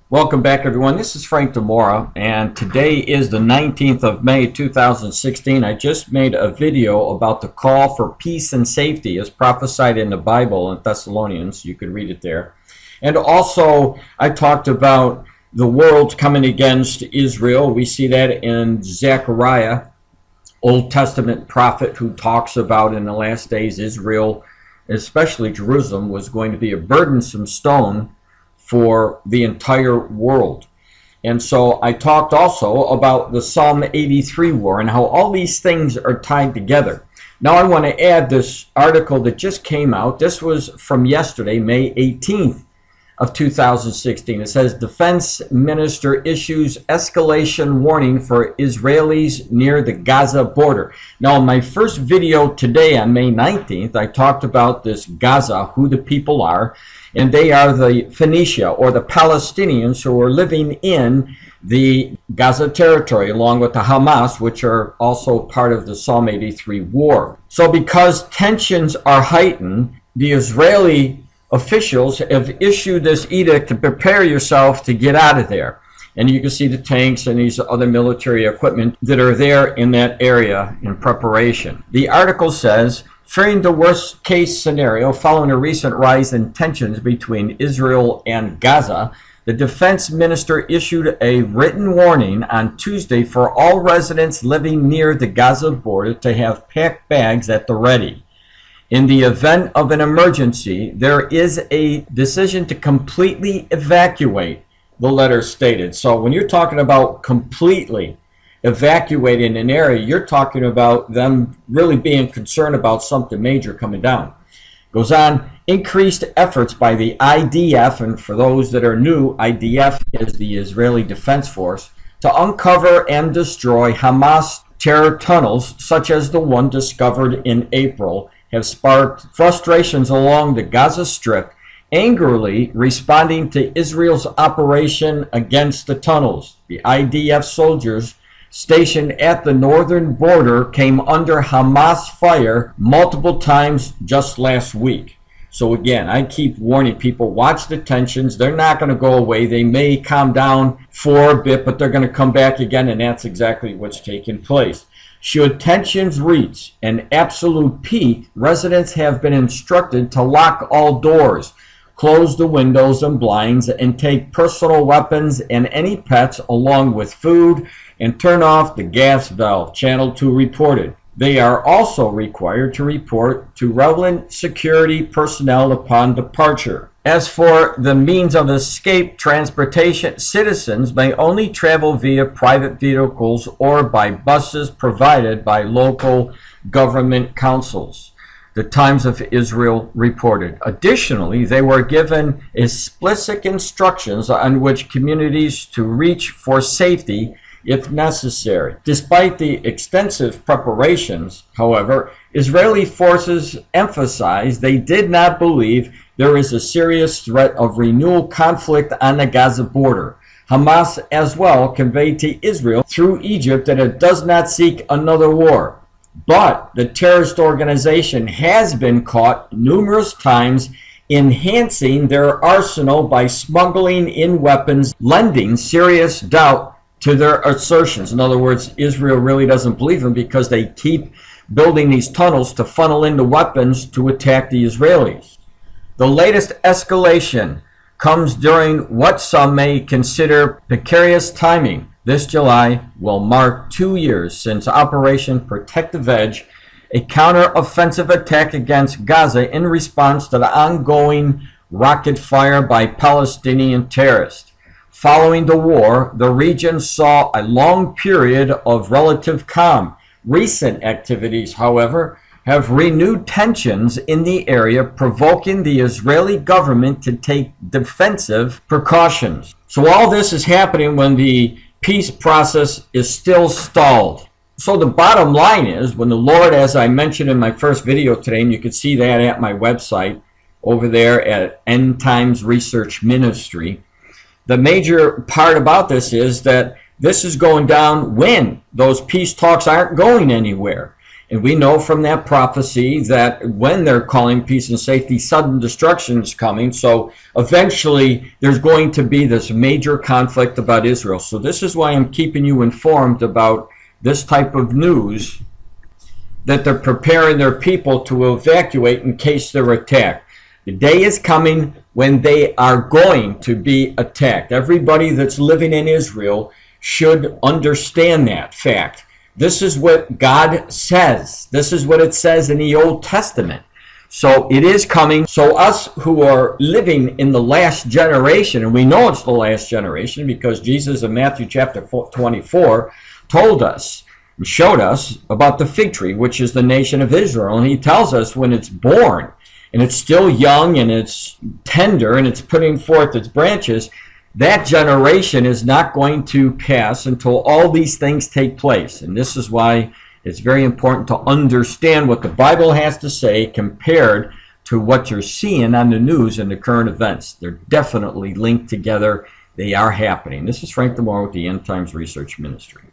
Welcome back, everyone. This is Frank DiMora, and today is the 19th of May, 2016. I just made a video about the call for peace and safety as prophesied in the Bible in Thessalonians. You can read it there. And also, I talked about the world coming against Israel. We see that in Zechariah, Old Testament prophet, who talks about in the last days Israel, especially Jerusalem, was going to be a burdensome stone for the entire world. And so I talked also about the Psalm 83 war and how all these things are tied together. Now I want to add this article that just came out. This was from yesterday, May 18th of 2016. It says, Defense Minister issues escalation warning for Israelis near the Gaza border. Now in my first video today on May 19th, I talked about this Gaza, who the people are, and they are the Phoenicia, or the Palestinians who are living in the Gaza territory, along with the Hamas, which are also part of the Psalm 83 war. So because tensions are heightened, the Israeli officials have issued this edict to prepare yourself to get out of there. And you can see the tanks and these other military equipment that are there in that area in preparation. The article says, fearing the worst case scenario following a recent rise in tensions between Israel and Gaza, the defense minister issued a written warning on Tuesday for all residents living near the Gaza border to have packed bags at the ready. In the event of an emergency, there is a decision to completely evacuate, the letter stated. So when you're talking about completely evacuating an area, you're talking about them really being concerned about something major coming down. Goes on, increased efforts by the IDF, and for those that are new, IDF is the Israeli Defense Force, to uncover and destroy Hamas terror tunnels, such as the one discovered in April, have sparked frustrations along the Gaza Strip, angrily responding to Israel's operation against the tunnels. The IDF soldiers stationed at the northern border came under Hamas fire multiple times just last week. So again, I keep warning people, watch the tensions. They're not going to go away. They may calm down for a bit, but they're going to come back again, and that's exactly what's taking place. Should tensions reach an absolute peak, residents have been instructed to lock all doors, close the windows and blinds, and take personal weapons and any pets along with food, and turn off the gas valve, Channel 2 reported. They are also required to report to relevant security personnel upon departure. As for the means of escape transportation, citizens may only travel via private vehicles or by buses provided by local government councils, the Times of Israel reported. Additionally, they were given explicit instructions on which communities to reach for safety if necessary. Despite the extensive preparations, however, Israeli forces emphasized they did not believe there is a serious threat of renewed conflict on the Gaza border. Hamas as well conveyed to Israel through Egypt that it does not seek another war. But the terrorist organization has been caught numerous times enhancing their arsenal by smuggling in weapons, lending serious doubt to their assertions. In other words, Israel really doesn't believe them because they keep building these tunnels to funnel in the weapons to attack the Israelis. The latest escalation comes during what some may consider precarious timing. This July will mark 2 years since Operation Protective Edge, a counter-offensive attack against Gaza in response to the ongoing rocket fire by Palestinian terrorists. Following the war, the region saw a long period of relative calm. Recent activities, however, have renewed tensions in the area, provoking the Israeli government to take defensive precautions. So all this is happening when the peace process is still stalled. So the bottom line is, when the Lord, as I mentioned in my first video today, and you can see that at my website over there at End Times Research Ministry, the major part about this is that this is going down when those peace talks aren't going anywhere. And we know from that prophecy that when they're calling peace and safety, sudden destruction is coming. So eventually there's going to be this major conflict about Israel. So this is why I'm keeping you informed about this type of news, that they're preparing their people to evacuate in case they're attacked. The day is coming when they are going to be attacked. Everybody that's living in Israel should understand that fact. This is what God says. This is what it says in the Old Testament. So it is coming. So us who are living in the last generation, and we know it's the last generation because Jesus in Matthew chapter 24 told us and showed us about the fig tree, which is the nation of Israel. And he tells us when it's born and it's still young and it's tender and it's putting forth its branches, that generation is not going to pass until all these things take place. And this is why it's very important to understand what the Bible has to say compared to what you're seeing on the news and the current events. They're definitely linked together. They are happening. This is Frank DiMora with the End Times Research Ministry.